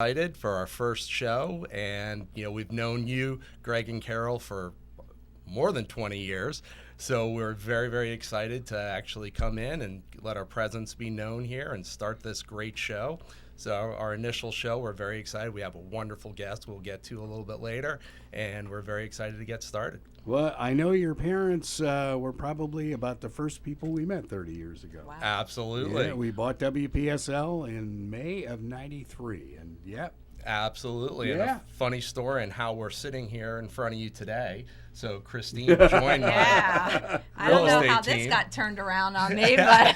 Excited for our first show, and we've known you, Greg and Carol, for more than 20 years. So we're very, very excited to actually come in and let our presence be known here and start this great show. So our initial show, we're very excited. We have a wonderful guest we'll get to a little bit later, and we're very excited to get started. Well, I know your parents were probably about the first people we met 30 years ago. Wow. Absolutely. Yeah, we bought WPSL in May of '93, and yep. Absolutely. And Yeah. a funny story and how we're sitting here in front of you today. So Christine joined Yeah. I real don't know estate how team. this got turned around on me, but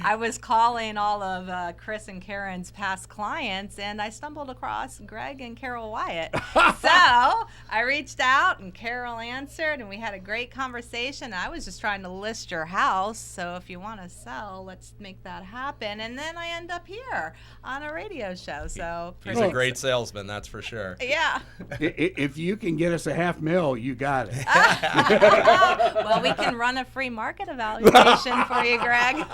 I was calling all of Chris and Karen's past clients, and I stumbled across Greg and Carol Wyatt. So I reached out, and Carol answered, and we had a great conversation. I was just trying to list your house, so if you want to sell, let's make that happen. And then I end up here on a radio show. So He's a great salesman, that's for sure. yeah. If you can get us $500,000, you got it. Well, we can run a free market evaluation for you, Greg.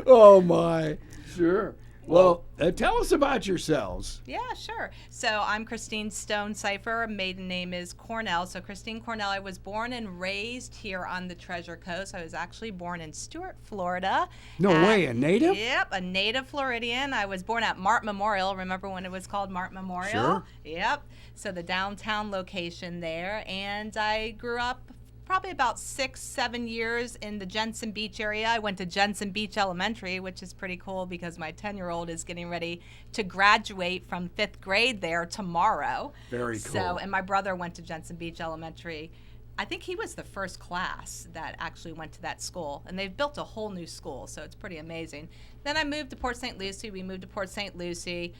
Oh, my. Sure. Well, tell us about yourselves. Yeah, sure. So I'm Christine Stone Cipher. Maiden name is Cornell. So Christine Cornell. I was born and raised here on the Treasure Coast. I was actually born in Stuart, Florida. No way, a native? Yep, a native Floridian. I was born at Mart Memorial. Remember when it was called Mart Memorial? Sure. Yep. So the downtown location there. And I grew up probably about 6-7 years in the Jensen Beach area. I went to Jensen Beach Elementary, which is pretty cool because my 10-year-old is getting ready to graduate from 5th grade there tomorrow. Very cool. So, and my brother went to Jensen Beach Elementary. I think he was the first class that actually went to that school, and they've built a whole new school, so it's pretty amazing. Then I moved to Port St. Lucie. We moved to Port St. Lucie.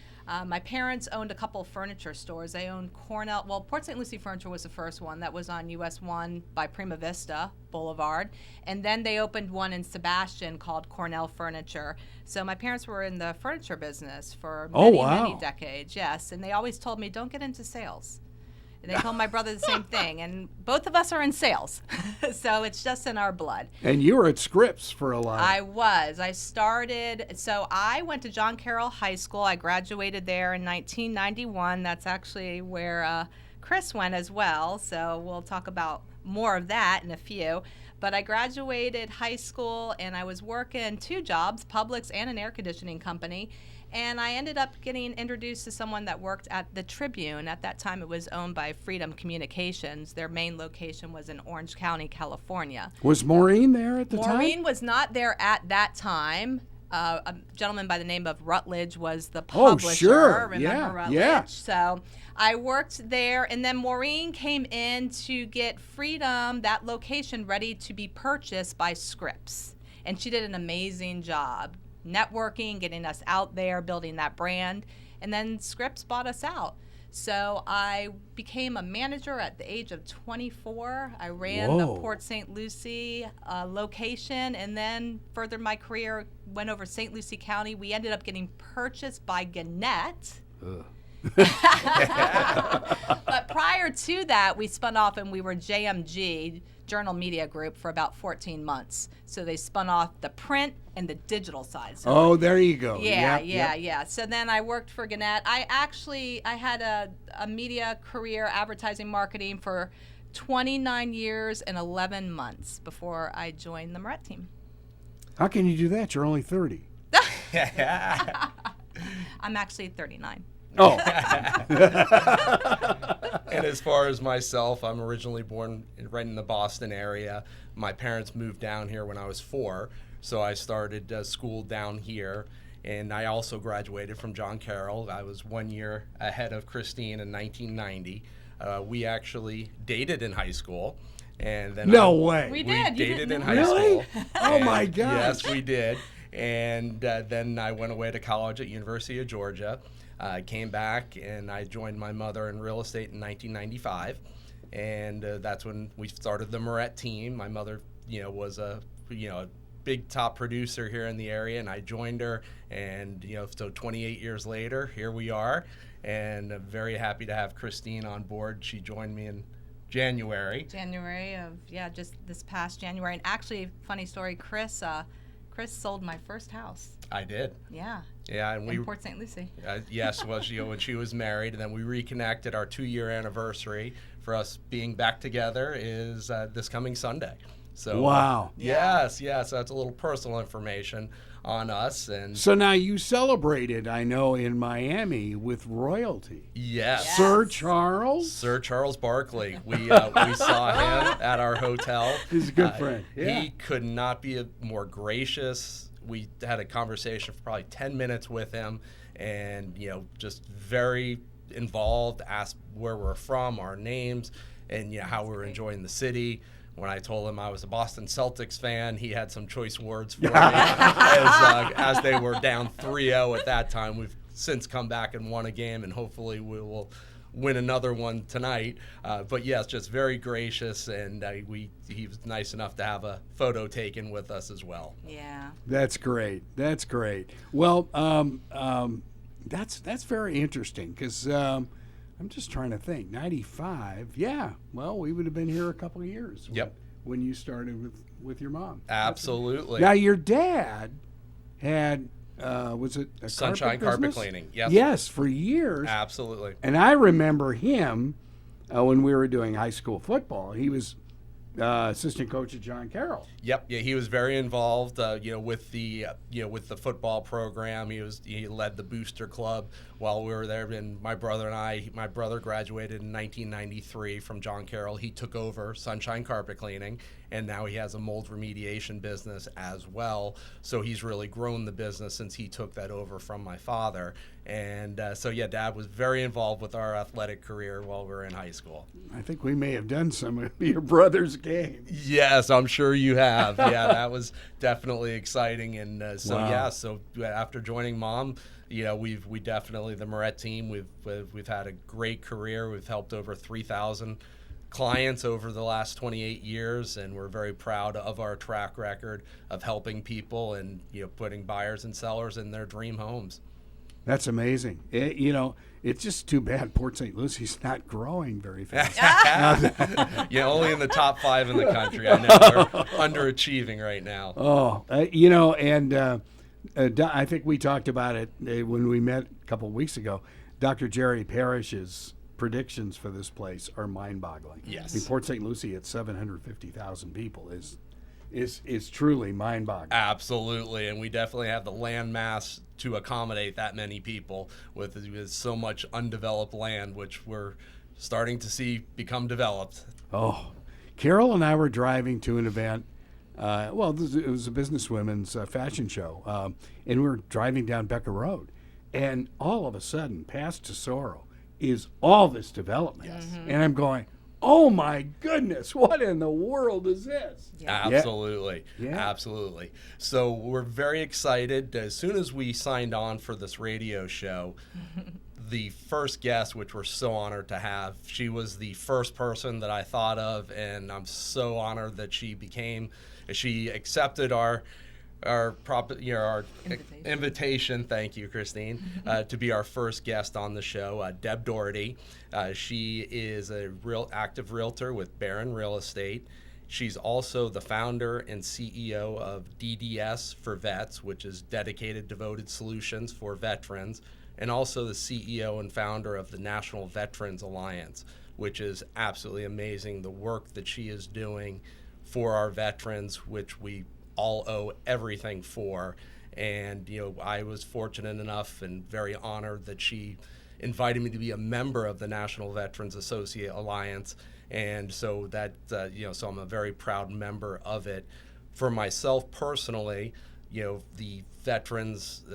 My parents owned a couple furniture stores. They owned Cornell. Well, Port St. Lucie Furniture was the first one. That was on US 1 by Prima Vista Boulevard. And then they opened one in Sebastian called Cornell Furniture. So my parents were in the furniture business for many decades, yes. And they always told me, don't get into sales. And they told my brother the same thing, and both of us are in sales, so it's just in our blood. And you were at Scripps for a while. I was. So I went to John Carroll High School. I graduated there in 1991. That's actually where Chris went as well, so we'll talk about more of that in a few. But I graduated high school, and I was working 2 jobs, Publix and an air conditioning company. And I ended up getting introduced to someone that worked at the Tribune. At that time, it was owned by Freedom Communications. Their main location was in Orange County, California. Was Maureen there at the time? Maureen was not there at that time. A gentleman by the name of Rutledge was the publisher. Oh, sure. Remember Rutledge? Yeah. So I worked there, and then Maureen came in to get Freedom, that location, ready to be purchased by Scripps. And she did an amazing job networking, getting us out there, building that brand, and then Scripps bought us out. So I became a manager at the age of 24. I ran the Port St. Lucie location, and then furthered my career, went over St. Lucie County. We ended up getting purchased by Gannett. But prior to that, we spun off and we were JMG, Journal Media Group, for about 14 months. So they spun off the print and the digital side. So there you go. Yeah. So then I worked for Gannett. I had a media career, advertising marketing, for 29 years and 11 months before I joined the Miret Team. How can you do that? You're only 30. I'm actually 39. Oh. And as far as myself, I'm originally born right in the Boston area. My parents moved down here when I was 4, so I started school down here. And I also graduated from John Carroll. I was 1 year ahead of Christine in 1990. We actually dated in high school. And then No way. We We did. You dated didn't in know? high Really? school. Oh, And my gosh. Yes, we did. And then I went away to college at University of Georgia. I came back and I joined my mother in real estate in 1995, and that's when we started the Miret Team. My mother, was a big top producer here in the area, and I joined her. And so 28 years later, here we are, and I'm very happy to have Christine on board. She joined me in January. January of just this past January. And actually, funny story, Chris Chris sold my first house. I did. Yeah. Yeah, and In Port St. Lucie. Yes, well, when she was married, and then we reconnected. Our 2-year anniversary for us being back together is this coming Sunday. So Wow. Yes. So that's a little personal information on us. And So now you celebrated, I know, in Miami with royalty. yes. Sir Charles? Sir Charles Barkley. We saw him at our hotel. He's a good friend. Yeah. He could not be more gracious. We had a conversation for probably 10 minutes with him, and just very involved. Asked where we're from, our names, and how we were enjoying the city. When I told him I was a Boston Celtics fan, he had some choice words for me as they were down 3-0 at that time. We've since come back and won a game, and hopefully we will win another one tonight. But yes, just very gracious, and he was nice enough to have a photo taken with us as well. Yeah. That's great. That's great. Well, that's very interesting because I'm just trying to think. 95, yeah. Well, we would have been here a couple of years. Yep. When you started with your mom. Absolutely. Now your dad had was it a Sunshine Carpet Cleaning. Yes. Yes, for years. Absolutely. And I remember him when we were doing high school football. He was assistant coach of John Carroll. Yep. Yeah, he was very involved. With the football program. He led the booster club while we were there. And my brother graduated in 1993 from John Carroll. He took over Sunshine Carpet Cleaning, and now he has a mold remediation business as well. So he's really grown the business since he took that over from my father. And Dad was very involved with our athletic career while we were in high school. I think we may have done some of your brother's game. Yes, I'm sure you have. Yeah, that was definitely exciting. And Wow. So after joining Mom, we definitely, the Miret Team, we've had a great career. We've helped over 3,000 clients over the last 28 years, and we're very proud of our track record of helping people and putting buyers and sellers in their dream homes. That's amazing. It's just too bad Port St. Lucie's not growing very fast. Only in the top 5 in the country. I know we're underachieving right now. Oh, I think we talked about it when we met a couple of weeks ago. Dr. Jerry Parrish's predictions for this place are mind-boggling. Yes. I mean, Port St. Lucie at 750,000 people is truly mind-boggling. Absolutely, and we definitely have the land mass to accommodate that many people with so much undeveloped land, which we're starting to see become developed. Oh, Carol and I were driving to an event. It was a businesswomen's fashion show, and we were driving down Becker Road, and all of a sudden, past Tesoro is all this development. Yes. And I'm going, oh my goodness, what in the world is this? Yeah. Absolutely. Yeah. Absolutely. So we're very excited. As soon as we signed on for this radio show, the first guest, which we're so honored to have, she was the first person that I thought of, and I'm so honored that she accepted our invitation. Thank you, Christine, to be our first guest on the show. Deb Doherty. She is a real active realtor with Barron Real Estate. She's also the founder and CEO of DDS for Vets, which is Dedicated Devoted Solutions for Veterans, and also the CEO and founder of the National Veterans Alliance, which is absolutely amazing, the work that she is doing for our veterans, which we all owe everything for. And I was fortunate enough and very honored that she invited me to be a member of the National Veterans Associate Alliance, and so that so I'm a very proud member of it. For myself personally, the veterans,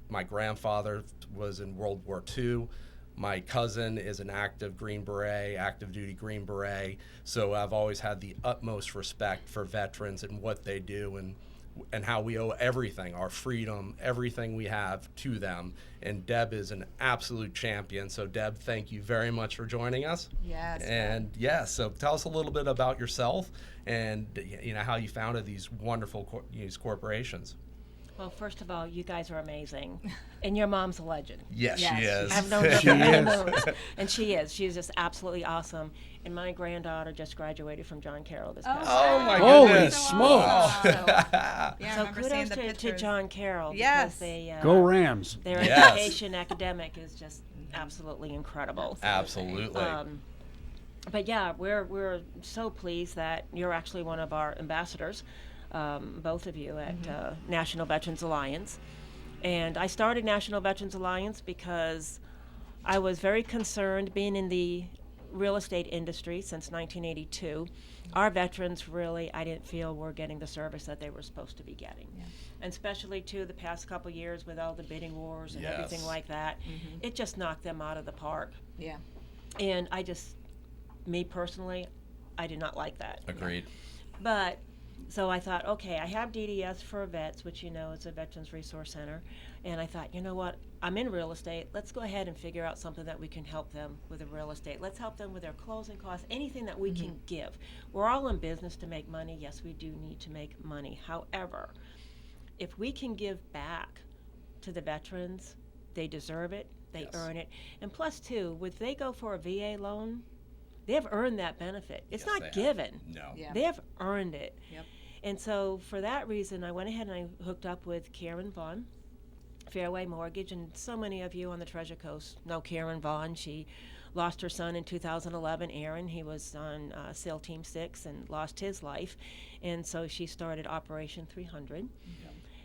my grandfather was in World War II. My cousin is an active duty Green Beret. So I've always had the utmost respect for veterans and what they do and how we owe everything, our freedom, everything we have to them. And Deb is an absolute champion. So Deb, thank you very much for joining us. Yes. And so tell us a little bit about yourself and how you founded these wonderful corporations. Well, first of all, you guys are amazing, and your mom's a legend. Yes, Yes, she is. I've known her She for many is. moons, and she is. She's just absolutely awesome. And my granddaughter just graduated from John Carroll this past Oh, my Holy goodness. smokes. Yeah, I So remember seeing kudos the to pictures. John Carroll. Yes. Because they, Go Rams. their Yes. education academic is just absolutely incredible. Absolutely. But yeah, we're so pleased that you're actually one of our ambassadors, both of you at National Veterans Alliance. And I started National Veterans Alliance because I was very concerned, being in the real estate industry since 1982. Our veterans really, I didn't feel, were getting the service that they were supposed to be getting. Yeah. And especially too the past couple years with all the bidding wars and everything Yes. like that, it just knocked them out of the park. Yeah. And me personally, I did not like that. Agreed. But, so I thought, okay, I have DDS for vets, which is a Veterans Resource Center. And I thought, you know what, I'm in real estate. Let's go ahead and figure out something that we can help them with the real estate. Let's help them with their closing costs, anything that we can give. We're all in business to make money. Yes, we do need to make money. However, if we can give back to the veterans, they deserve it, they Yes. earn it. And plus, too, if they go for a VA loan, they have earned that benefit. It's Yes, they not have. given. No. Yeah. They have earned it. Yep. And so for that reason, I went ahead and I hooked up with Karen Vaughn, Fairway Mortgage, and so many of you on the Treasure Coast know Karen Vaughn. She lost her son in 2011, Aaron. He was on SEAL Team 6 and lost his life. And so she started Operation 300.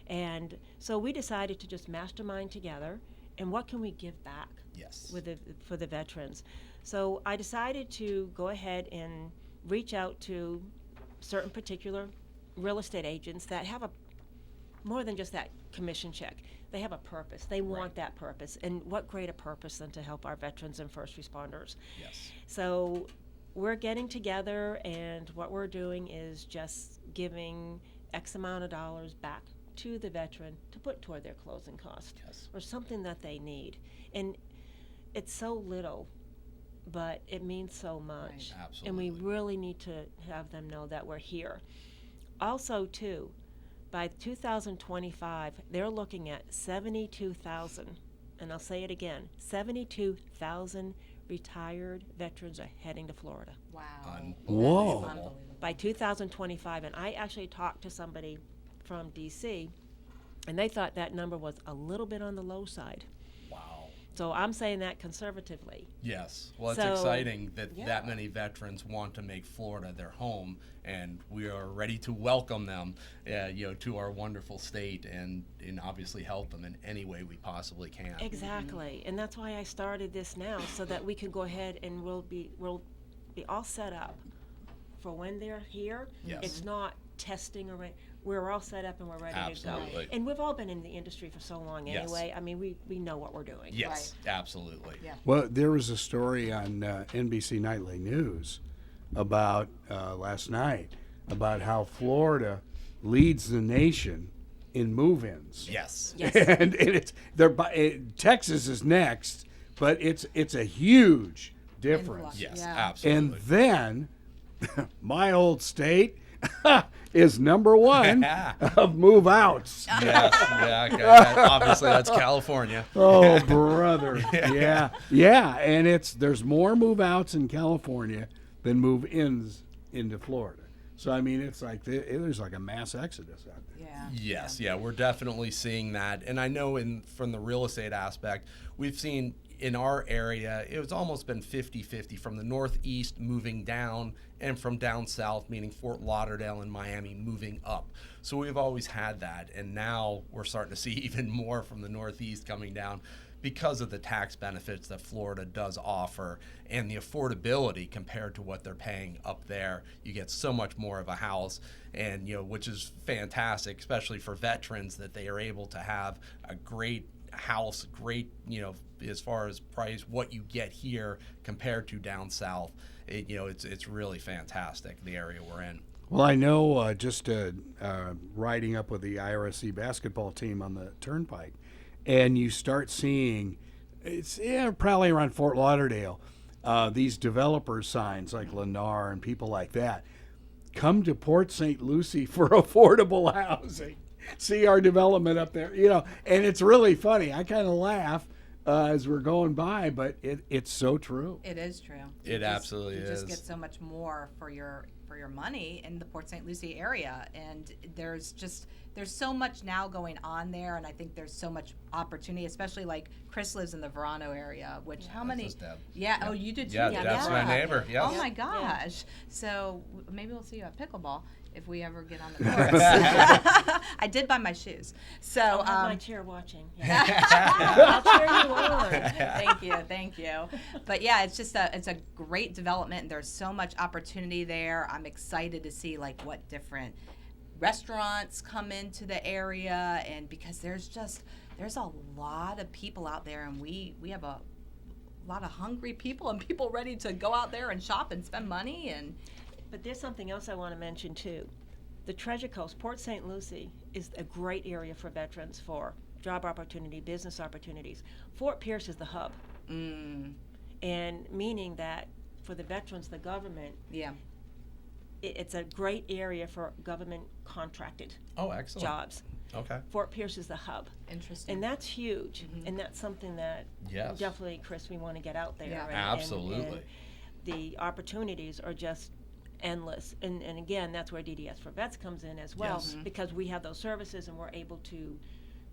And so we decided to just mastermind together, and what can we give back Yes. for the veterans? So I decided to go ahead and reach out to certain particular real estate agents that have more than just that commission check. They have a purpose. They want that purpose. And what greater purpose than to help our veterans and first responders? Yes. So we're getting together, and what we're doing is just giving X amount of dollars back to the veteran to put toward their closing cost Yes. or something that they need. And it's so little, but it means so much. Right. And we Absolutely. really need to have them know that we're here. Also, too, by 2025, they're looking at 72,000, and I'll say it again, 72,000 retired veterans are heading to Florida Wow. Whoa. Unbelievable. by 2025. And I actually talked to somebody from DC, and they thought that number was a little bit on the low side. Wow. So I'm saying that conservatively. Yes. Well, it's So, exciting that yeah. that many veterans want to make Florida their home, and we are ready to welcome them, to our wonderful state, and obviously help them in any way we possibly can. Exactly, and that's why I started this now, so that we can go ahead and we'll be all set up for when they're here. Yes. It's not testing or we're all set up and we're ready to Absolutely. go. And we've all been in the industry for so long Yes. anyway. I mean, we know what we're doing. Yes, absolutely. Yeah. Well, there was a story on NBC Nightly News about last night about how Florida leads the nation in move-ins. Yes. Yes. And it's Texas is next, but it's a huge difference. Yes, Yeah. absolutely. And then my old state is number one of move outs. Yes, yeah, okay. Obviously that's California. Oh, brother. Yeah. And there's more move outs in California than move ins into Florida. So, I mean, it's like there's like a mass exodus out there. Yeah. Yes, yeah, we're definitely seeing that. And I know from the real estate aspect, we've seen in our area, it's almost been 50-50 from the Northeast moving down and from down south, meaning Fort Lauderdale and Miami, moving up. So we've always had that. And now we're starting to see even more from the Northeast coming down because of the tax benefits that Florida does offer and the affordability compared to what they're paying up there. You get so much more of a house, and which is fantastic, especially for veterans, that they are able to have a great house, great, as far as price, what you get here compared to down south. It's really fantastic, the area we're in. Well, I know just riding up with the IRSC basketball team on the Turnpike, and you start seeing, it's probably around Fort Lauderdale, these developer signs like Lennar and people like that come to Port St. Lucie for affordable housing. see our development up there, you know, and it's really funny. I kind of laugh as we're going by, but it's so true. It is true. It absolutely you is. You just get so much more for your money in the Port St. Lucie area, and there's so much now going on there, and I think there's so much opportunity, especially like Chris lives in the Verano area, which how many? This is Deb. Yeah. Oh, you did too. Yeah, Deb's my neighbor. Yes. Oh my gosh. So maybe we'll see you at pickleball if we ever get on the courts. I did buy my shoes. So I'll have my chair watching. Yeah. I'll cheer you on. Thank you. But yeah, it's a great development, and there's so much opportunity there. I'm excited to see like what different restaurants come into the area, and because there's a lot of people out there, and we have a lot of hungry people and people ready to go out there and shop and spend money. And But there's something else I want to mention too. The Treasure Coast, Port St. Lucie, is a great area for veterans for job opportunity, business opportunities. Fort Pierce is the hub. And meaning that for the veterans, the government, yeah, it's a great area for government contracted Oh, excellent. jobs. Okay. Fort Pierce is the hub. interesting. And that's huge. And that's something that Yes. definitely, Chris, we want to get out there. Yeah. Absolutely. And the opportunities are just endless. And again, that's where DDS for Vets comes in as well, Yes. because we have those services, and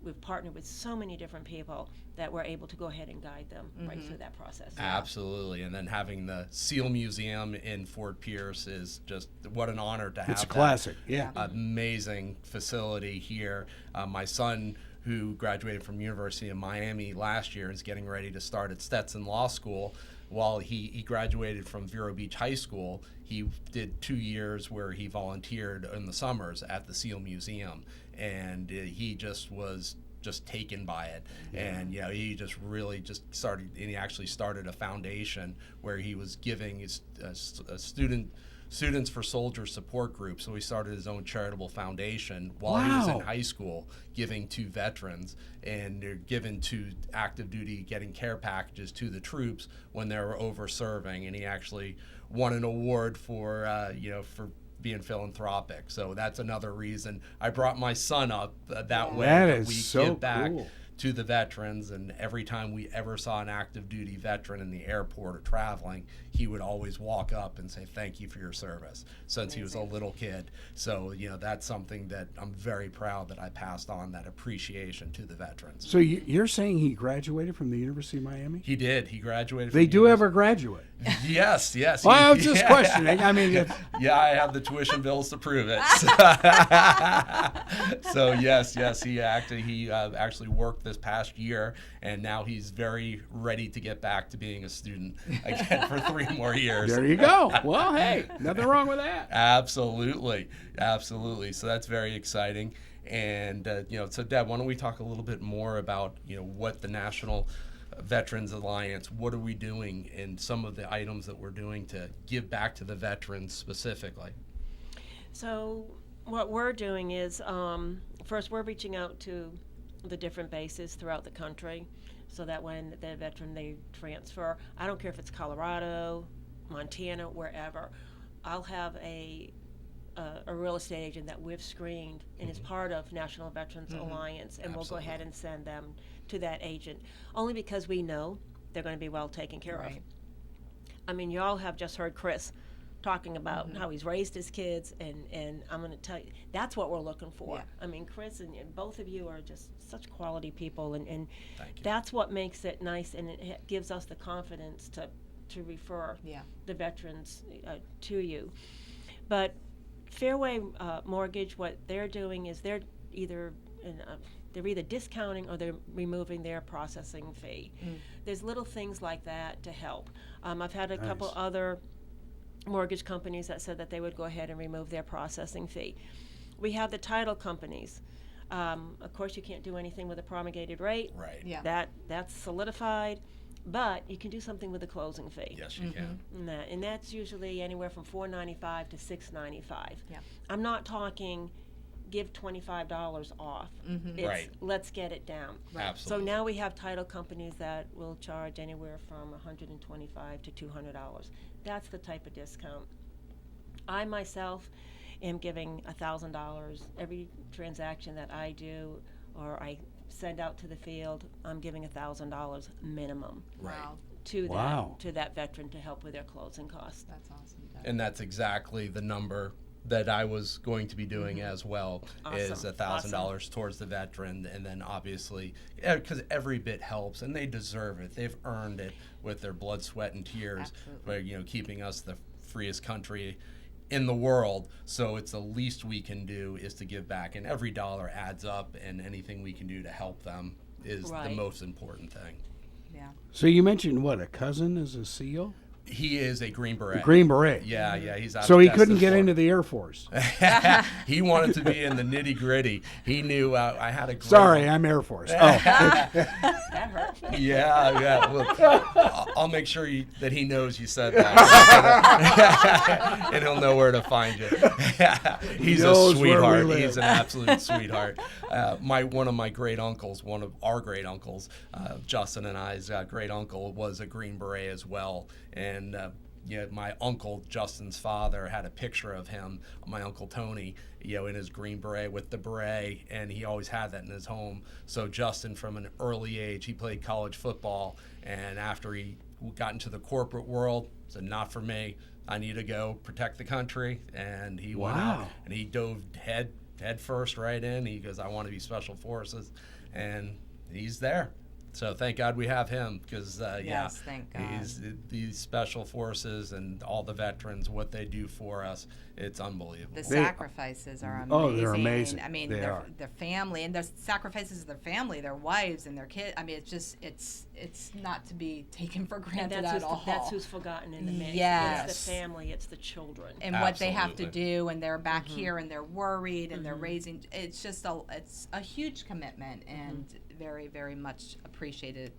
we've partnered with so many different people that we're able to go ahead and guide them right through that process. Absolutely. And then having the SEAL Museum in Fort Pierce is just what an honor to have. It's a that classic. Yeah. amazing facility here. My son, who graduated from University of Miami last year, is getting ready to start at Stetson Law School. While he graduated from Vero Beach High School, he did 2 years where he volunteered in the summers at the SEAL Museum, and he just was taken by it. And you know, he just really just started, and he actually started a foundation where he was giving his students for soldier support groups. So he started his own charitable foundation while he was in Wow. high school, giving to veterans, and they're given to active duty, getting care packages to the troops when they were over serving. And he actually won an award for for being philanthropic. So that's another reason I brought my son up that way. That that is we so give back cool. to the veterans, and every time we ever saw an active duty veteran in the airport or traveling, he would always walk up and say thank you for your service since he was a little kid. So that's something that I'm very proud that I passed on, that appreciation to the veterans. So you're saying he graduated from the University of Miami? He did. He graduated. They from do ever graduate. Yes. Well, I was just questioning. I mean, Yeah, I have the tuition bills to prove it. So yes, he actually worked this past year, and now he's very ready to get back to being a student again for 3 more years. there you go. Well, hey, nothing wrong with that. Absolutely. So that's very exciting. And so Deb, why don't we talk a little bit more about what the National Veterans Alliance, what are we doing, and some of the items that we're doing to give back to the veterans specifically? So what we're doing is, first we're reaching out to the different bases throughout the country, so that when the veteran, they transfer, I don't care if it's Colorado, Montana, wherever, I'll have a real estate agent that we've screened and is part of National Veterans Alliance, and we'll go ahead and send them to that agent, only because we know they're going to be well taken care of. I mean, you all have just heard Chris talking about how he's raised his kids, and I'm going to tell you, that's what we're looking for. Yeah. I mean, Chris and both of you are just such quality people, and Thank you. that's what makes it nice, and it gives us the confidence to refer the veterans to you. But Fairway Mortgage, what they're doing is they're either discounting or they're removing their processing fee. There's little things like that to help. I've had a couple Nice. other mortgage companies that said that they would go ahead and remove their processing fee. We have the title companies. Of course, you can't do anything with a promulgated rate. Right. Yeah. That's solidified, but you can do something with the closing fee. Yes, you can. And that's usually anywhere from $4.95 to $6.95. Yeah. I'm not talking give $25 off. It's Right. let's get it down. Absolutely. So now we have title companies that will charge anywhere from $125 to $200. That's the type of discount. I myself, am giving $1,000 every transaction that I do or I send out to the field. I'm giving $1,000 minimum Wow. to Wow. that veteran to help with their closing costs. That's awesome. Deb. And that's exactly the number that I was going to be doing as well, is Awesome. $1,000 towards the veteran. And then obviously, because every bit helps, and they deserve it. They've earned it with their blood, sweat, and tears, by, keeping us the freest country in the world. So it's the least we can do is to give back, and every dollar adds up, and anything we can do to help them is the Right. most important thing. Yeah. So you mentioned what, a cousin is a SEAL? He is a Green Beret. Green Beret. Yeah, he's out So of he couldn't tested get for- into the Air Force. He wanted to be in the nitty gritty. He knew I had a great, Sorry, I'm Air Force. Oh, That hurt. Yeah. Well, I'll make sure that he knows you said that, and he'll know where to find you. He's a knows where we sweetheart. live. He's an absolute sweetheart. One of my great uncles, one of our great uncles, Justin and I's great uncle, was a Green Beret as well, and. My uncle Justin's father had a picture of him, my Uncle Tony, in his Green Beret with the beret, and he always had that in his home. So Justin, from an early age, he played college football, and after he got into the corporate world, said, "Not for me. I need to go protect the country," and he went out Wow. and he dove head first right in. He goes, "I want to be Special Forces," and he's there. So thank God we have him, because Yes, thank God. he's these Special Forces and all the veterans, what they do for us, it's unbelievable. The They- sacrifices are amazing. Oh, they're amazing. I mean, They their, are. their family and the sacrifices of their family, their wives and their kids. I mean, it's not to be taken for And granted that's at all. who's forgotten in the mix. Yes. It's the family, it's the children. And what they have to Absolutely. do, and they're back here, and they're worried, and they're raising. It's just it's a huge commitment, and very, very much appreciated.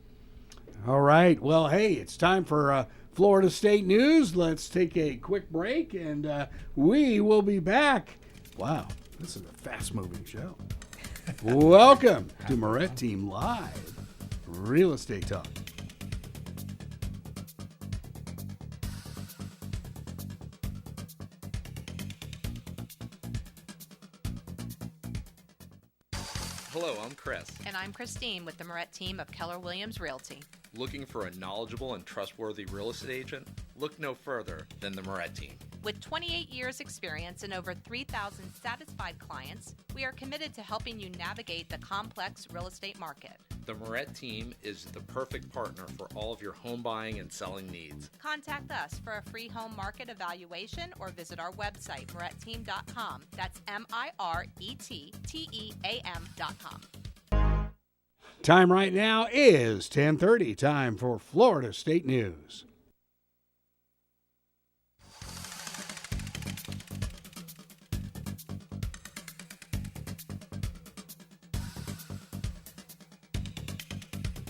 all right. Well, hey, it's time for Florida State News. Let's take a quick break, and we will be back. Wow, this is a fast-moving show. Welcome to Miret Team Live, Real Estate Talk. Hello, I'm Chris. And I'm Christine with the Miret Team of Keller Williams Realty. Looking for a knowledgeable and trustworthy real estate agent? Look no further than the Miret Team. With 28 years experience and over 3,000 satisfied clients, we are committed to helping you navigate the complex real estate market. The Miret Team is the perfect partner for all of your home buying and selling needs. Contact us for a free home market evaluation or visit our website, miretteam.com. That's MIRETTEAM.com. Time right now is 10:30. Time for Florida State News.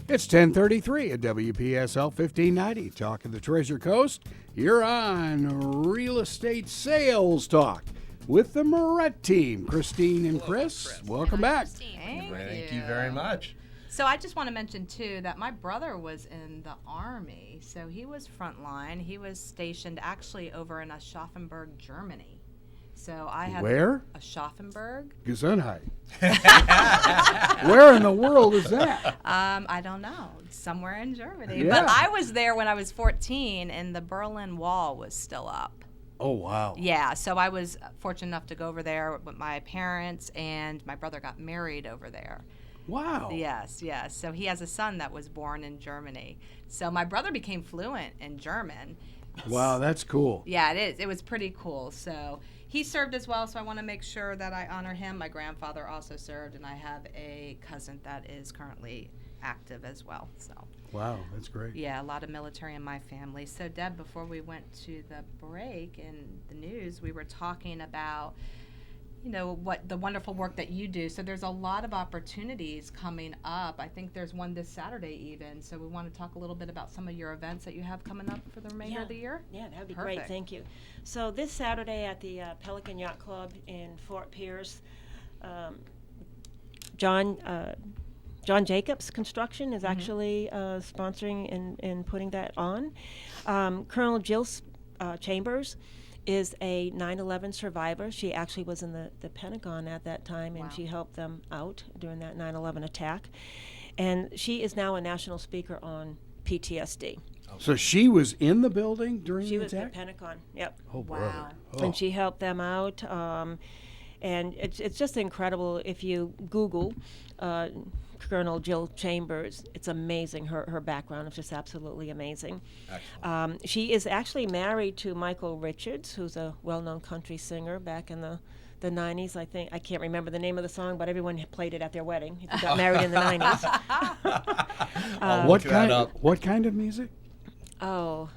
It's 10:33 at WPSL 1590. Talk of the Treasure Coast. You're on Real Estate Sales Talk with the Miret Team. Christine and Chris, welcome back. Thank you very much. So I just want to mention too that my brother was in the Army, so he was frontline. He was stationed actually over in Aschaffenburg, Germany. So I had Where? Aschaffenburg. Gesundheit. Where in the world is that? I don't know, somewhere in Germany. Yeah. But I was there when I was 14, and the Berlin Wall was still up. Oh, wow. Yeah, so I was fortunate enough to go over there with my parents, and my brother got married over there. Wow. Yes, yes. So he has a son that was born in Germany. So my brother became fluent in German. Wow, that's cool. Yeah, it is. It was pretty cool. So he served as well, so I want to make sure that I honor him. My grandfather also served, and I have a cousin that is currently active as well. So Wow, that's great. yeah, a lot of military in my family. So Deb, before we went to the break in the news, we were talking about what the wonderful work that you do. So there's a lot of opportunities coming up. I think there's one this Saturday even. So we want to talk a little bit about some of your events that you have coming up for the remainder of the year. Yeah, that would be Perfect. great. Thank you. So this Saturday at the Pelican Yacht Club in Fort Pierce, John Jacobs Construction is actually sponsoring and putting that on. Colonel Jill Chambers is a 9/11 survivor. She actually was in the Pentagon at that time, and Wow. she helped them out during that 9/11 attack. And she is now a national speaker on PTSD. So she was in the building during She the was in the attack? Pentagon. Yep. Oh, Wow. brother. Oh. And she helped them out. And it's just incredible. If you Google Colonel Jill Chambers, it's amazing. Her background is just absolutely amazing. Excellent. She is actually married to Michael Richards, who's a well-known country singer back in the 90s. I think I can't remember the name of the song, but everyone played it at their wedding. He got married in the 90s. I'll What look that up. What kind of music? Oh,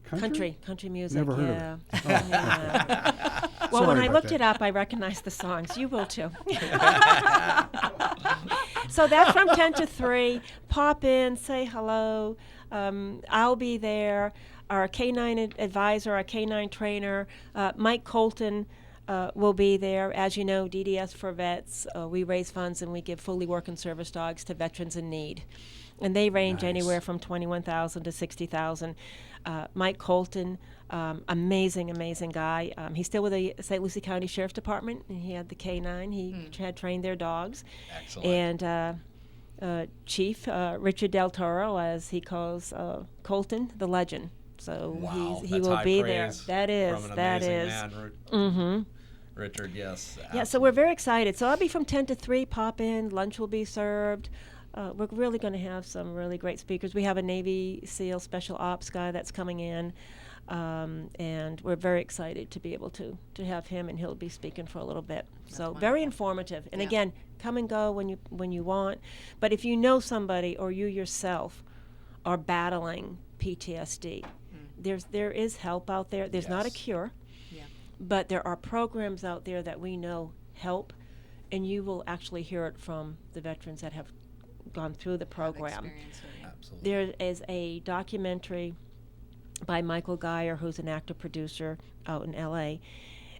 country music. Never heard yeah. of it. Yeah. Well, when Sorry I about looked that. it up, I recognized the songs. You will too. So that's from 10 to 3. Pop in, say hello. I'll be there. Our K9 advisor, our K9 trainer, Mike Colton, will be there. As you know, DDS for Vets, we raise funds and we give fully working service dogs to veterans in need. And they range Nice. anywhere from $21,000 to $60,000. Mike Colton, amazing guy. He's still with the St. Lucie County Sheriff's Department, and he had the K9. He had trained their dogs. Excellent. And Chief Richard Del Toro, as he calls Colton, the legend. So Wow, he that's will high be praise there. That is. from an That amazing is. man, Mm-hmm. Richard. Yes. Yeah, so we're very excited. So I'll be from 10 to 3. Pop in. Lunch will be served. We're really going to have some really great speakers. We have a Navy SEAL Special Ops guy that's coming in, and we're very excited to be able to have him, and he'll be speaking for a little bit. So very informative. And Yeah. again, come and go when you want. But if you know somebody or you yourself are battling PTSD, there is help out there. There's not a Yes. cure, Yeah. but there are programs out there that we know help, and you will actually hear it from the veterans that have gone through the program. Experience with it. Absolutely. There is a documentary by Michael Geyer, who's an actor producer out in LA,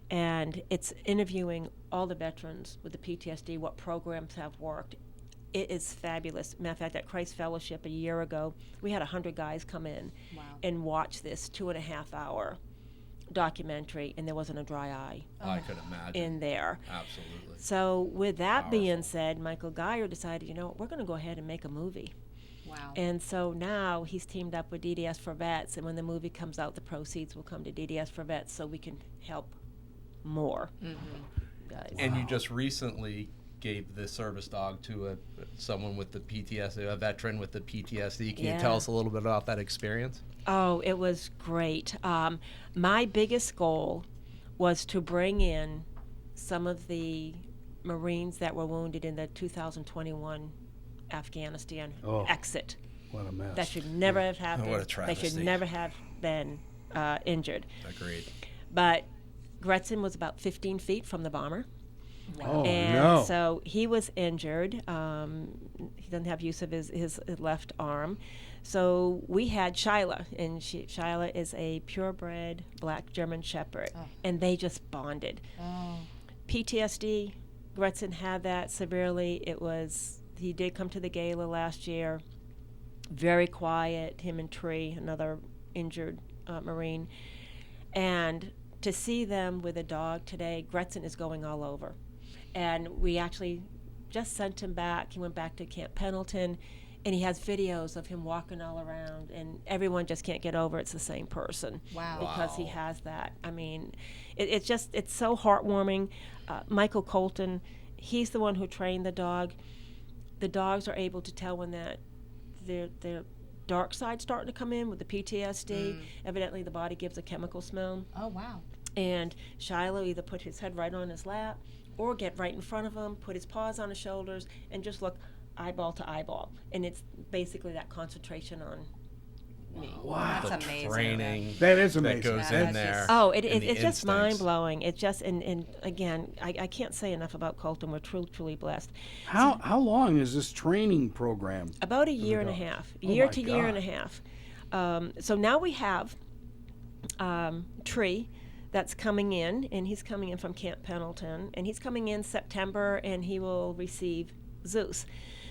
and it's interviewing all the veterans with the PTSD, what programs have worked. It is fabulous. Matter of fact, at Christ Fellowship a year ago, we had 100 guys come in Wow. and watch this 2.5-hour documentary, and there wasn't a dry eye I could imagine. in there. Absolutely. So with that being Powerful. said, Michael Geyer decided, you know what, we're going to go ahead and make a movie. Wow. And so now he's teamed up with DDS for Vets, and when the movie comes out, the proceeds will come to DDS for Vets so we can help more guys. And you just recently gave the service dog to someone with the PTSD, a veteran with the PTSD. Can you tell Yeah. us a little bit about that experience? Oh, it was great. My biggest goal was to bring in some of the Marines that were wounded in the 2021 Afghanistan Oh. exit. What a mess. That should never have happened. What a They travesty. should never have been injured. Agreed. But Gretzin was about 15 feet from the bomber. Oh, And no. so he was injured. He doesn't have use of his left arm. So we had Shyla, and Shyla is a purebred black German Shepherd, and they just bonded. Oh. PTSD, Gretzin had that severely. He did come to the gala last year, very quiet, him and Tree, another injured Marine. And to see them with a dog today, Gretzin is going all over. And we actually just sent him back. He went back to Camp Pendleton, and he has videos of him walking all around, and everyone just can't get over it's the same person. Wow. Because he Wow. has that. I mean, it's so heartwarming. Michael Colton, he's the one who trained the dog. The dogs are able to tell when that their dark side's starting to come in with the PTSD. Evidently, the body gives a chemical smell. Oh, wow. And Shiloh either put his head right on his lap or get right in front of him, put his paws on his shoulders, and just look eyeball to eyeball. And it's basically that concentration on me. Wow. That's The amazing. training That is that amazing. goes Yeah, in that's there. just- Oh, and the it's just instincts. mind-blowing. It's just, and again, I can't say enough about Colton. We're truly blessed. How long is this training program? About a year and a dogs. half. Oh Year my to year and a God. half. So now we have Tree that's coming in, and he's coming in from Camp Pendleton, and he's coming in September, and he will receive Zeus.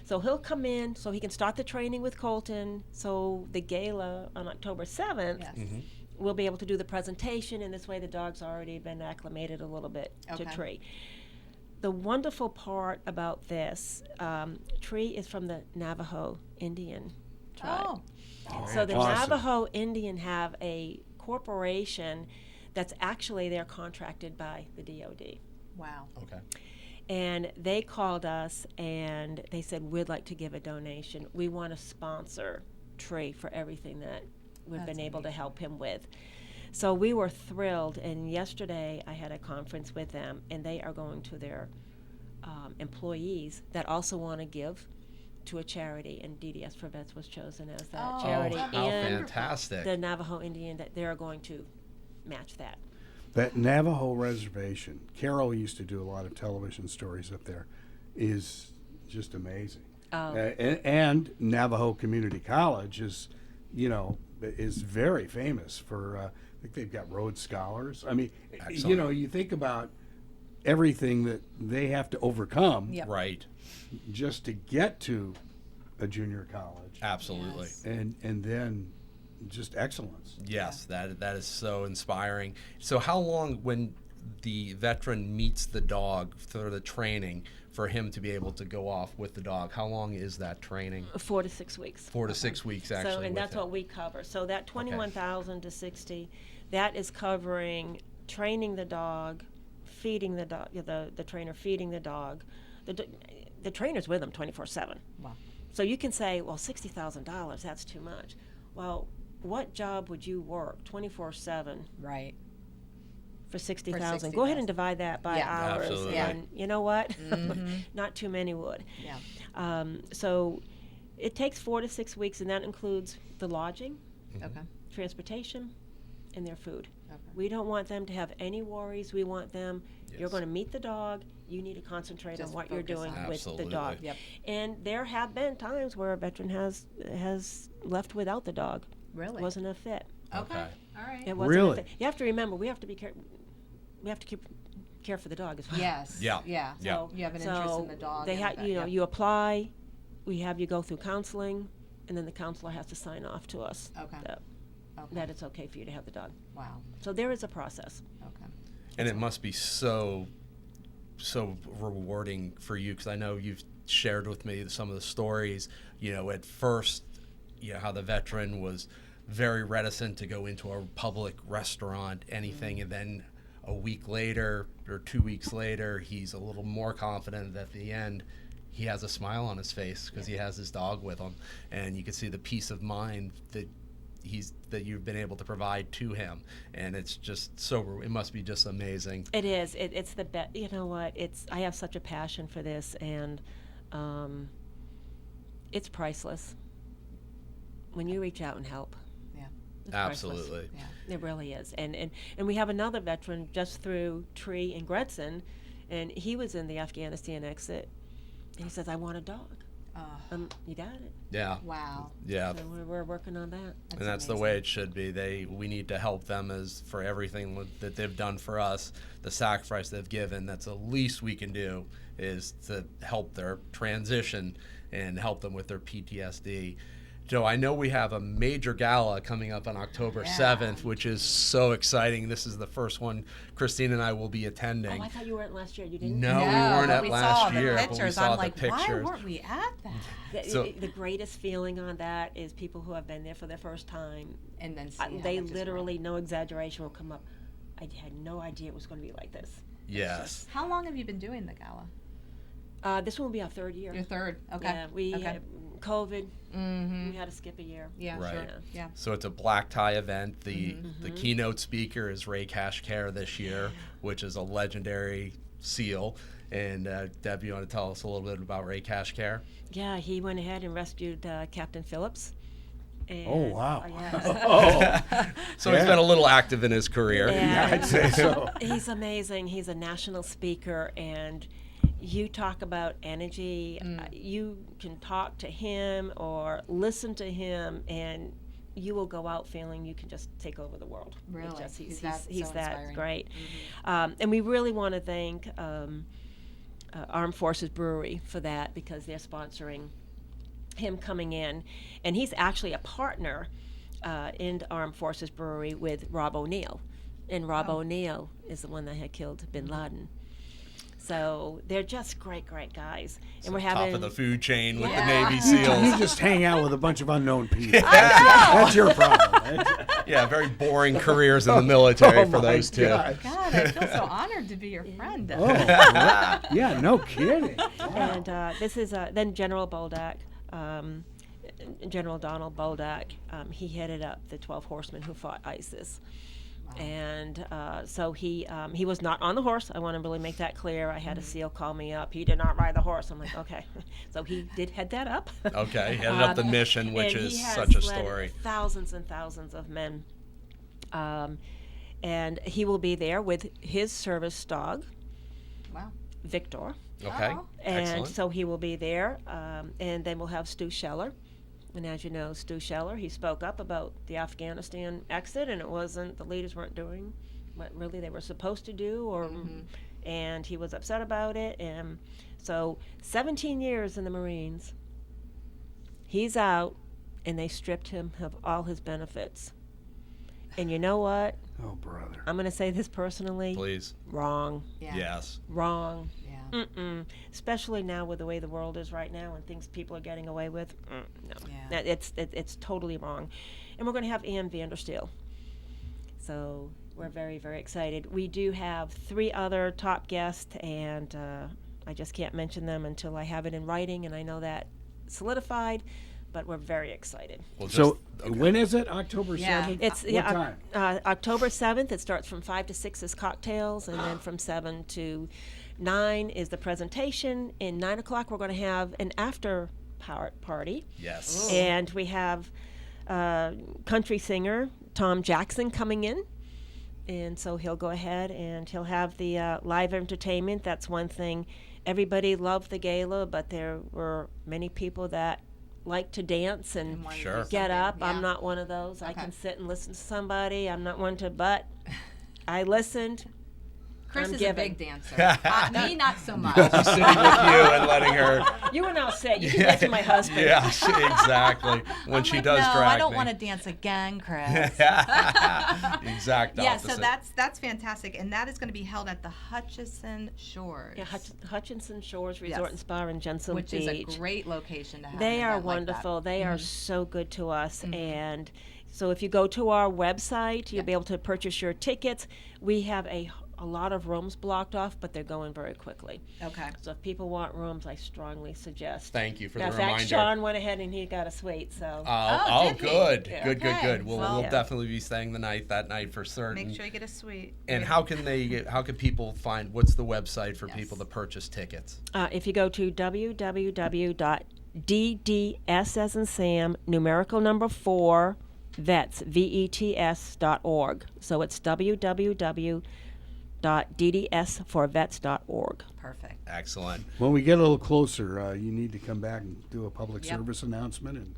So he'll come in so he can start the training with Colton. So the gala on October 7th, Yes. we'll be able to do the presentation, and this way the dog's already been acclimated a little bit to Okay. Tree. The wonderful part about this, Tree is from the Navajo Indian tribe. Oh, So the Awesome. Navajo Indian have a corporation that's actually they're contracted by the DOD. wow. Okay. And they called us and they said, we'd like to give a donation. We want to sponsor Tree for everything that we've That's been able to amazing. help him with. So we were thrilled. And yesterday I had a conference with them, and they are going to their employees that also want to give to a charity. And DDS for Vets was chosen as that Oh, charity. how And fantastic. the Navajo Indian, that they're going to match that. That Navajo reservation, Carol used to do a lot of television stories up there, is just amazing. Oh. And Navajo Community College is, is very famous for, I think they've got Rhodes Scholars. I mean, Excellent. you think about everything that they have to overcome Yep. Right. just to get to a junior college. Absolutely. Yes. And then just excellence. Yes, that is so inspiring. So how long, when the veteran meets the dog for the training, for him to be able to go off with the dog, how long is that training? 4 to 6 weeks. 4 to 6 weeks, actually. So, and with that's him. what we cover. So that 21,000 to 60, that is covering training the dog, feeding the dog, the trainer feeding the dog. The trainer's with them 24/7. Wow. So you can say, well, $60,000, that's too much. Well, what job would you work 24/7 Right. for 60,000? For Go ahead 60,000. and divide that by Yeah. hours. Absolutely. And you know what? Mm-hmm. Not too many would. Yeah. So it takes 4 to 6 weeks, and that includes the lodging, Okay. transportation, and their food. Okay. We don't want them to have any worries. We want them, you're Yes. going to meet the dog. You need to concentrate Just on what you're focus doing on it. with the Absolutely. dog. Yep. And there have been times where a veteran has left without the dog. Really? It wasn't a fit. Okay. Okay. All right. It wasn't Really? a fit. You have to remember, we have to be we have to keep care for the dog as well. Yes. Yeah. Yeah. Yeah. So you have an interest in the dog. They and have, that, you know, yep. you apply, we have you go through counseling, and then the counselor has to sign off to us Okay. that, Okay. that it's okay for you to have the dog. Wow. So there is a process. Okay. And it must be so rewarding for you, because I know you've shared with me some of the stories, at first, how the veteran was very reticent to go into a public restaurant, anything, and then a week later or 2 weeks later, he's a little more confident. At the end, he has a smile on his face because he has his dog with him, and you can see the peace of mind that you've been able to provide to him, and it's just it must be just amazing. It is. It's the best. You know what? I have such a passion for this, and it's priceless. When you reach out and help, Yeah. it's priceless. Absolutely. Yeah. It really is. And we have another veteran just through Tree in Gretson, and he was in the Afghanistan exit. And he says, "I want a dog." You got it. Yeah. Wow. Yeah. So we're working on that. And that's the way it should be. We need to help them as for everything that they've done for us, the sacrifice they've given. That's the least we can do, is to help their transition and help them with their PTSD. Joe, I know we have a major gala coming up on October 7th, which is so exciting. This is the first one Christine and I will be attending. Oh, I thought you weren't last year. You didn't? No, we weren't but at we last saw year, the but we pictures. saw I'm the like, why pictures. weren't we at that? So- The greatest feeling on that is people who have been there for their first time. And then see how They much is literally, no exaggeration, will come up. I had no idea it was going to be like this. Yes. How long have you been doing the gala? This one will be our third year. Your third. Okay. Yeah, we Okay. had COVID. Mm-hmm. We had to skip a year. Yeah. Right. Sure. Yeah. Yeah. So it's a black tie event. The Mm-hmm. keynote speaker is Ray Kashkar this year, which is a legendary SEAL. And Deb, you want to tell us a little bit about Ray Kashkar? Yeah, he went ahead and rescued Captain Phillips. And, Oh, wow. yes. Oh, So he's Yeah. been a little active in his career. Yeah. I'd say so. He's amazing. He's a national speaker, and you talk about energy. You can talk to him or listen to him, and you will go out feeling you can just take over the world. It's Really? just- He's he's so that inspiring. great. And we really want to thank Armed Forces Brewery for that, because they're sponsoring him coming in. And he's actually a partner in Armed Forces Brewery with Rob O'Neill. And Rob O'Neill is the one that had killed Bin Laden. So they're just great guys. And we're having top of the food chain with the Yeah. Navy You SEALs. just hang out with a bunch of unknown people. That's your problem. Yeah, very boring careers in the military Oh for my those two. God. God, I feel so honored to be your friend. Oh, yeah, no kidding. Wow. And this is then General Bolduc, General Donald Bolduc. He headed up the 12 horsemen who fought ISIS. And so he was not on the horse. I want to really make that clear. I had a SEAL call me up. He did not ride the horse. I'm like, okay. So he did head that up. Okay, headed up the mission, which and is he has such a led story. Thousands and thousands of men. And he will be there with his service dog, Wow. Victor. Okay, Oh. And excellent. so he will be there. And then we'll have Stu Scheller. And as you know, Stu Scheller, he spoke up about the Afghanistan exit, and it wasn't, the leaders weren't doing what really they were supposed to do, or and he was upset about it. And so 17 years in the Marines, he's out, and they stripped him of all his benefits. And you know what? Oh, brother. I'm going to say this personally. Please. Wrong. Yeah. Yes. Wrong. Yeah. Especially now with the way the world is right now and things people are getting away with. No. Yeah. It's totally wrong. And we're going to have Ian Vandersteel. So we're very, very excited. We do have 3 other top guests, and I just can't mention them until I have it in writing, and I know that solidified, but we're very excited. Well, So okay. when is it? October Yeah. 7th? It's What yeah, time? October 7th. It starts from 5 to 6 as cocktails, and then from 7 to 9 is the presentation. And 9 o'clock we're going to have an after party, Yes. and we have country singer Tom Jackson coming in, and so he'll go ahead and he'll have the live entertainment. That's one thing. Everybody loved the gala, but there were many people that like to dance and wanted to Sure. do get something. up. Yeah. I'm not one of those. I Okay. can sit and listen to somebody. I'm not one to, but I listened. Chris I'm is giving. a big dancer. Me, not so much. She's sitting with you and letting her. You were not sit. You can dance with my husband. Yeah, exactly. When I'm she like, does no, drag I don't me. want to dance again, Chris. Exact Yeah, opposite. so that's fantastic, and that is going to be held at the Hutchison Shores, Yeah, Hutchinson Shores Resort Yes. and Spa in Jensen which Beach. is a great location to have. They an are event like that. wonderful. They are so good to us. And so if you go to our website, you'll be able to purchase your tickets. We have a lot of rooms blocked off, but they're going very quickly. Okay. So if people want rooms, I strongly suggest. Thank you for Now, the in fact, reminder. Sean went ahead and he got a suite. So Oh, did he? Good. Yeah. Good. Okay. We'll Well- Yeah. definitely be staying that night for certain. Make sure you get a suite. And Yeah. how can people find, what's the website for Yes. people to purchase tickets? if you go to www.dds as in Sam numerical number 4 vets vets.org. So it's www.ddsforvets.org. Perfect. Excellent. When we get a little closer, you need to come back and do a public Yep. service announcement, and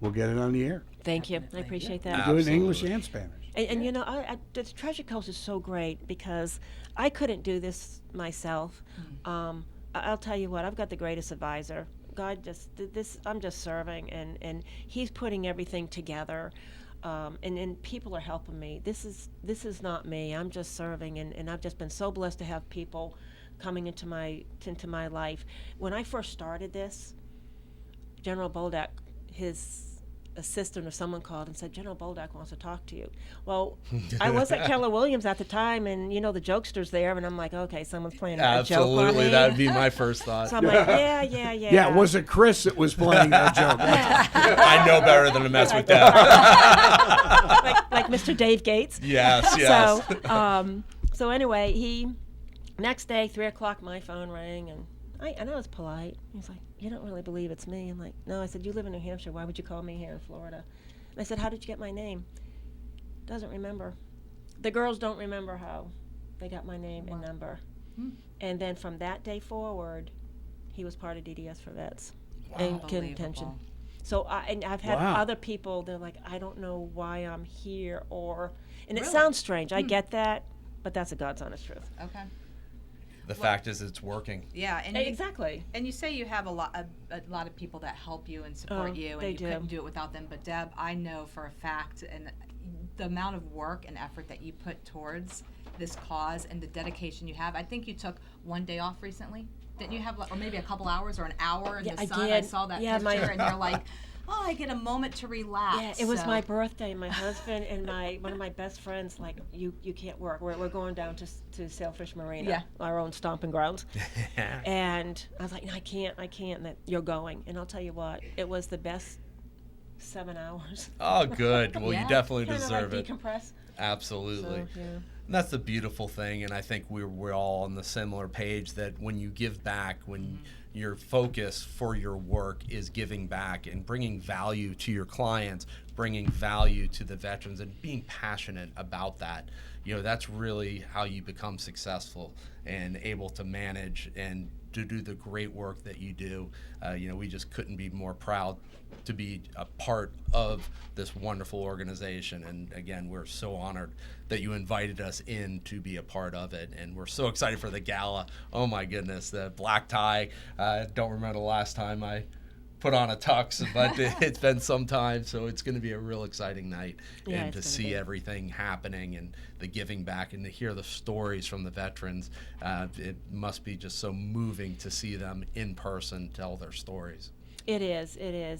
we'll get it on the air. Thank you. I Definitely. appreciate Do that. it in English Absolutely. and Spanish. And you know, the Treasure Coast is so great because I couldn't do this myself. I'll tell you what, I've got the greatest advisor. God I'm just serving, and He's putting everything together. And people are helping me. This is not me. I'm just serving, and I've just been so blessed to have people coming into my life. When I first started this, General Bolduc, his assistant or someone called and said, General Bolduc wants to talk to you. Well, I was at Keller Williams at the time, and you know the jokester's there, and I'm like, okay, someone's playing a joke on Absolutely. me. That would be my first thought. So I'm like, yeah. Yeah, was it Chris that was playing that joke? I know better than to mess with that. like Mr. Dave Gates. Yes. So anyway, next day, 3:00, my phone rang, and I was polite. He's like, you don't really believe it's me? I'm like, no. I said, you live in New Hampshire. Why would you call me here in Florida? And I said, how did you get my name? Doesn't remember. The girls don't remember how they got my name and number. And then from that day forward, he was part of DDS for Vets and contention. Unbelievable. So I've had Wow. other people. They're like, I don't know why I'm here, and it Really? sounds strange. I get that, but that's a God's honest truth. Okay. The fact is, it's working. Yeah, and Exactly. And you say you have a lot of people that help you and support you, and they you do. couldn't do it without them. But Deb, I know for a fact, and the amount of work and effort that you put towards this cause and the dedication you have. I think you took one day off recently. Didn't you have, or maybe a couple hours or an hour in Yeah, the I sun? did. I saw that Yeah, picture, and you're like, oh, I get a moment to relax. Yeah, it was So- my birthday. My husband and one of my best friends, like, you can't work. We're going down to Sailfish Marina, Yeah. our own stomping grounds. And I was like, no, I can't. And that you're going. And I'll tell you what, it was the best 7 hours. Oh, good. Well, Yeah. you definitely Kind of deserve like it. decompress. Absolutely. So, yeah. And that's the beautiful thing, and I think we're all on the similar page that when you give back, when your focus for your work is giving back and bringing value to your clients, bringing value to the veterans, and being passionate about that, that's really how you become successful and able to manage and to do the great work that you do. We just couldn't be more proud to be a part of this wonderful organization. And again, we're so honored that you invited us in to be a part of it. And we're so excited for the gala. Oh my goodness, the black tie. I don't remember the last time I put on a tux, but it's been some time, so it's going to be a real exciting night. Yeah, And to it's see gonna be. everything happening and the giving back and to hear the stories from the veterans, it must be just so moving to see them in person tell their stories. It is.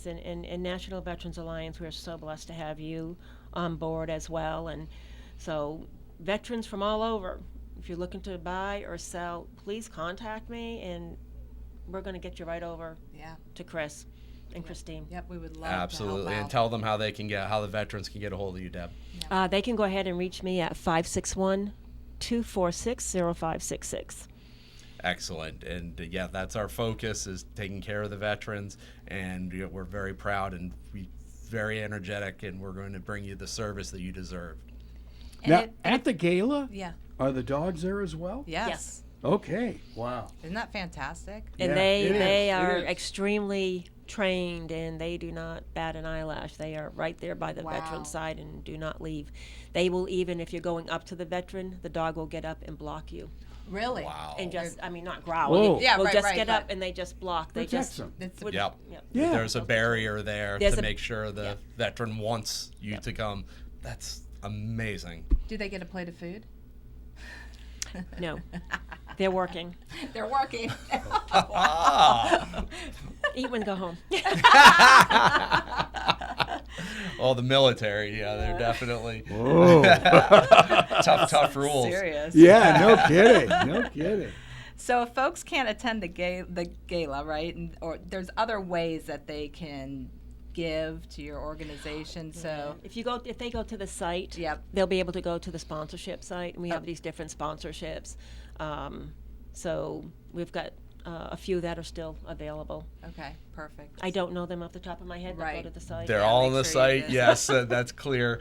And National Veterans Alliance, we're so blessed to have you on board as well. And so veterans from all over, if you're looking to buy or sell, please contact me, and we're going to get you right over Yeah. to Chris and Christine. Yep, we would love Absolutely. to help And out. tell them how the veterans can get a hold of you, Deb. They can go ahead and reach me at 561-246-0566. Excellent. And yeah, that's our focus, is taking care of the veterans. And we're very proud and very energetic, and we're going to bring you the service that you deserve. And Now, it- at the gala, Yeah. are the dogs there as well? Yes. Yes. Okay. Wow. Isn't that fantastic? And Yeah, they it is, they it are is. extremely trained, and they do not bat an eyelash. They are right there by the Wow. veteran side and do not leave. They will, even if you're going up to the veteran, the dog will get up and block you. Really? Wow. And just, I mean, not growl. Whoa. Yeah, will right, just right, get up but- and they just block. They Protects just them. It's- would- Yep. Yeah. There's a barrier there There's to a- make sure the yeah. veteran wants you Yep. to come. That's amazing. Do they get a plate of food? No, they're working. They're working. Eat when go home. Oh, the military, yeah, they're definitely Whoa. tough rules. Serious. Yeah, no kidding. No kidding. So if folks can't attend the gala, right, or there's other ways that they can give to your organization. So If they go to the site, Yep. they'll be able to go to the sponsorship site, and we have Oh. these different sponsorships. So we've got a few that are still available. okay, perfect. I don't know them off the top of my head. But Right. go to the site. They're Yeah, all make on the sure you site. do. Yes, that's clear.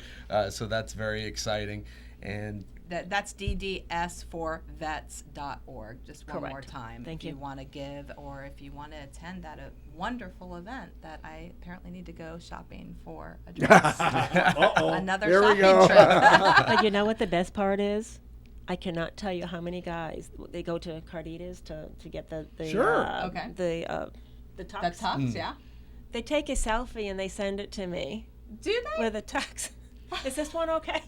So that's very exciting. And That's dds4vets.org. Just one more Correct. time. Thank if you you. want to give or if you want to attend that wonderful event that I apparently need to go shopping for a dress. Uh-oh. Another There we shopping go. trip. But you know what the best part is? I cannot tell you how many guys they go to Carditas to get the Sure. Okay. the the tux. tux, yeah. They take a selfie and they send it to me Do they? with a tux. Is this one okay?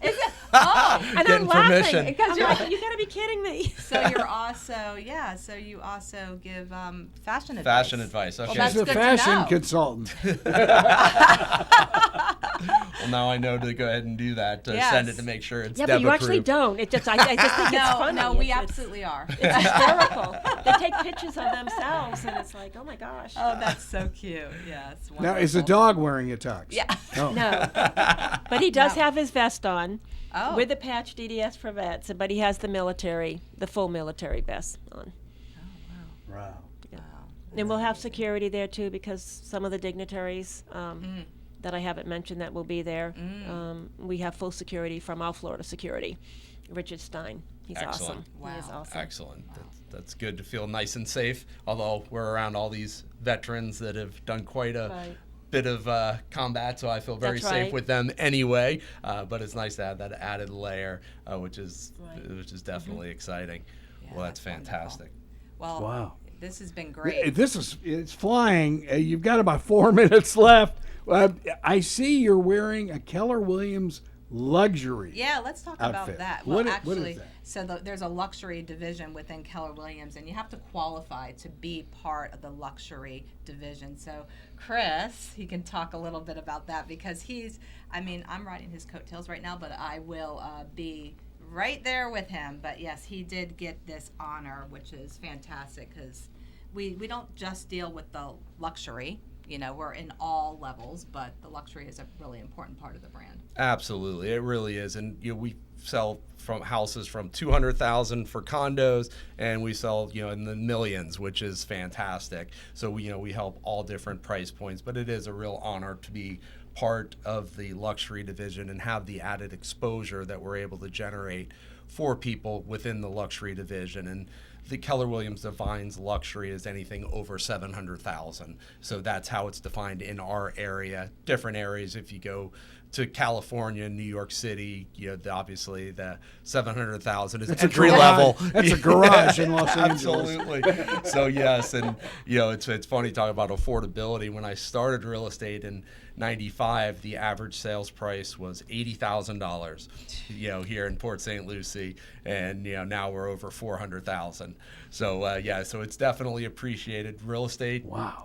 Oh, And Getting I'm laughing permission. Because I'm you're- like, you gotta be kidding me. so you're also, so you also give fashion advice. fashion advice. Okay. that's She's a good to fashion know. consultant. Well, now I know to go ahead and do that. To Yes. send it to make sure it's Yeah, Deb but you actually approved. don't. It just I just think it's No, funny. no, we It's- absolutely are. It's hysterical. They take pictures of themselves, and it's like, oh my gosh. Oh, that's so cute. Yeah, it's wonderful. Now, is the dog wearing a tux? Yeah. Oh. No, but he does No. have his vest on Oh. with the patch DDS for vets, but he has the full military vest on. Wow. Wow. And we'll have security there too, because some of the dignitaries that I haven't mentioned that will be there, we have full security from our Florida security. Richard Stein, he's Excellent. awesome. He is Wow. awesome. Excellent. That's good to feel nice and safe. Although we're around all these veterans that have done quite a Right. bit of combat, so I feel very That's safe right. with them anyway. But it's nice to have that added layer, which is Right. definitely exciting. Yeah. Well, that's wonderful. fantastic. Well, Wow. this has been great. It's flying. You've got about 4 minutes left. I see you're wearing a Keller Williams Luxury. Yeah, let's talk outfit. about that. What Well, i- what is actually, that? so there's a luxury division within Keller Williams, and you have to qualify to be part of the luxury division. So, Chris, he can talk a little bit about that because I'm riding his coattails right now, but I will be right there with him. But yes, he did get this honor, which is fantastic because we don't just deal with the luxury. We're in all levels, but the luxury is a really important part of the brand. Absolutely, it really is, and we sell from houses from 200,000 for condos, and we sell in the millions, which is fantastic. So we help all different price points, but it is a real honor to be part of the luxury division and have the added exposure that we're able to generate for people within the luxury division. And the Keller Williams defines luxury as anything over 700,000. So that's how it's defined in our area. Different areas, if you go to California, New York City, obviously the 700,000 is entry level. That's a garage in Los Angeles. Absolutely. So yes, and it's funny talking about affordability. When I started real estate in '95, the average sales price was $80,000. Here in Port St. Lucie, and now we're over 400,000. So so it's definitely appreciated. Real estate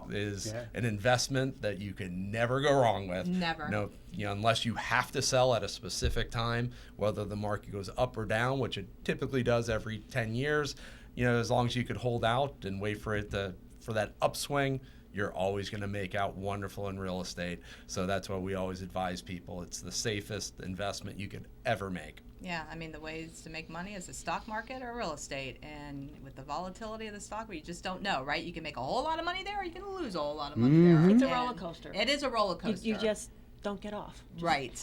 is an investment that you can never go wrong with. Never. No, unless you have to sell at a specific time, whether the market goes up or down, which it typically does every 10 years. As long as you could hold out and wait for that upswing, you're always going to make out wonderful in real estate. So that's why we always advise people. It's the safest investment you could ever make. Yeah, the ways to make money is the stock market or real estate. And with the volatility of the stock, you just don't know, right? You can make a whole lot of money there, or you can lose a whole lot of money there. It's a And roller coaster. It is a roller coaster. You just don't get off. Right.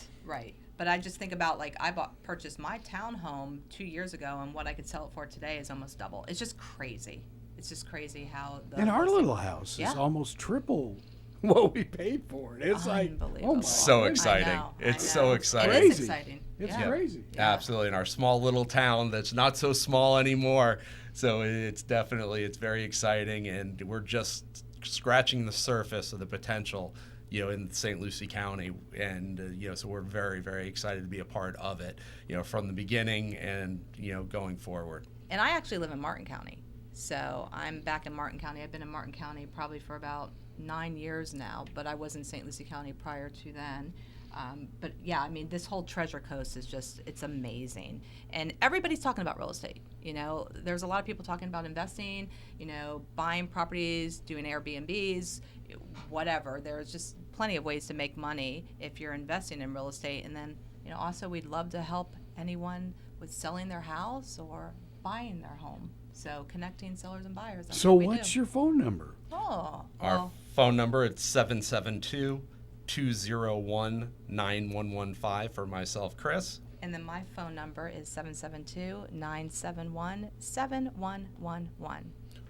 But I just think about, I purchased my townhome 2 years ago, and what I could sell it for today is almost double. It's just crazy. It's just crazy how And our little house is almost triple what we paid for it. It's like, oh my So exciting. I know. It's so exciting. It is exciting. It's Yeah. crazy. Absolutely. In our small little town that's not so small anymore. So it's very exciting, and we're just scratching the surface of the potential, in St. Lucie County. And, so we're very, very excited to be a part of it, from the beginning and, going forward. And I actually live in Martin County. So I'm back in Martin County. I've been in Martin County probably for about 9 years now, but I was in St. Lucie County prior to then. But yeah, this whole Treasure Coast is it's amazing. And everybody's talking about real estate. There's a lot of people talking about investing, buying properties, doing Airbnbs, whatever. There's just plenty of ways to make money if you're investing in real estate. And then, also we'd love to help anyone with selling their house or buying their home. So connecting sellers and buyers. That's So what we what's do. your phone number? Oh, Our phone number, it's 772-201-9115 for myself, Chris. and then my phone number is 772-971-7111.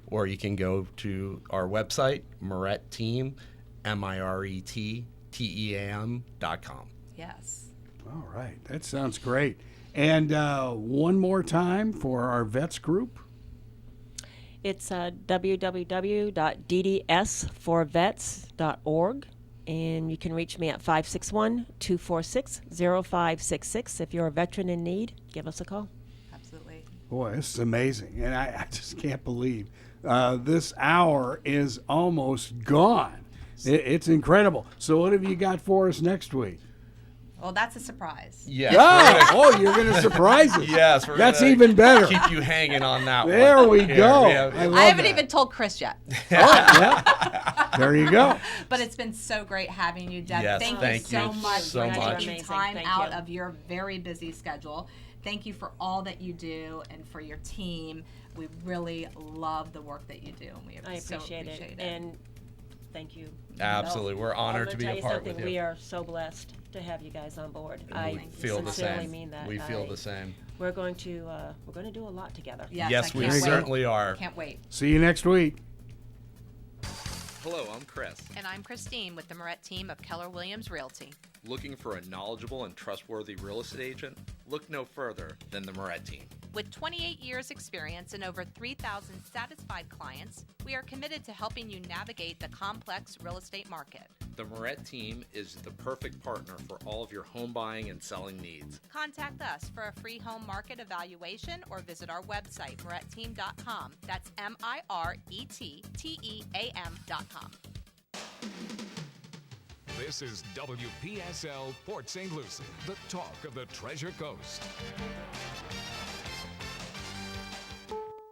Or you can go to our website, Miret Team, MIRETTEAM.com. Yes. All right. That sounds great. And one more time for our vets group. It's www.ddsforvets.org, and you can reach me at 561-246-0566. If you're a veteran in need, give us a call. Absolutely. Boy, this is amazing. And I just can't believe this hour is almost gone. It's incredible. So what have you got for us next week? Well, that's a surprise. Yes. You're going to surprise us. Yes. That's even better. Keep you hanging on that one. There we Here, go. we have- I love I haven't that. even told Chris yet. Yeah. There you go. But it's been so great having you, Deb. Yes, thank thank you you so much so for much. taking Amazing. time Thank out you. of your very busy schedule. Thank you for all that you do and for your team. We really love the work that you do, and we I so appreciate it. And thank you. Absolutely. We're honored to be a part with you. We are so blessed to have you guys on board. I We feel the sincerely same. mean that. We feel the same. We're going to do a lot together. Yes, Yes, I we can't wait. certainly are. Can't wait. See you next week. Hello, I'm Chris. And I'm Christine with the Miret Team of Keller Williams Realty. Looking for a knowledgeable and trustworthy real estate agent? Look no further than the Miret Team. With 28 years experience and over 3,000 satisfied clients, we are committed to helping you navigate the complex real estate market. The Miret Team is the perfect partner for all of your home buying and selling needs. Contact us for a free home market evaluation or visit our website, miretteam.com. That's MIRETTEAM.com. This is WPSL Port St. Lucie, the talk of the Treasure Coast.